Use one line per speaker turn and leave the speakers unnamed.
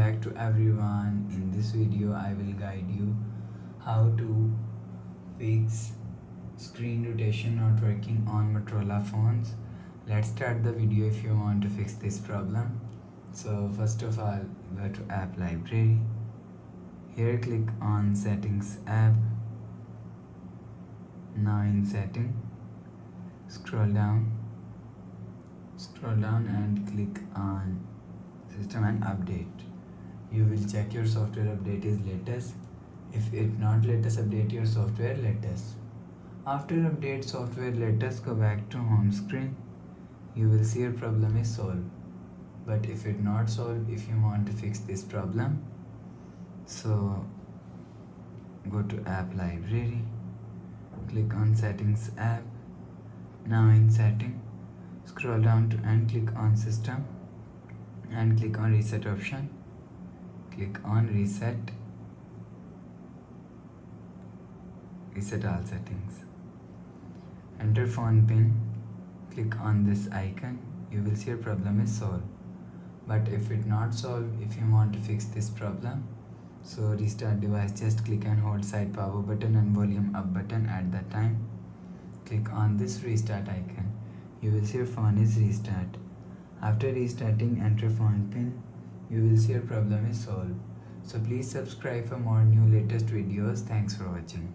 back to everyone. In this video I will guide you how to fix screen rotation not working on Motorola phones. Let's start the video if you want to fix this problem. So first of all, go to app library. Here click on settings app. Now in setting, scroll down and click on system and update. You will check your software update is latest. If it not latest, update your software latest. After update software latest, go back to home screen. You will see your problem is solved. But if it not solved, if you want to fix this problem, so go to app library, click on settings app. Now in setting, scroll down and click on system and click on reset option. Click on reset all settings. Enter phone pin, click on this icon. You will see your problem is solved. But if it not solved, if you want to fix this problem, so restart device, just click and hold side power button and volume up button at that time. Click on this restart icon. You will see your phone is restart. After restarting, enter phone pin. You will see your problem is solved. So please subscribe for more new latest videos. Thanks for watching.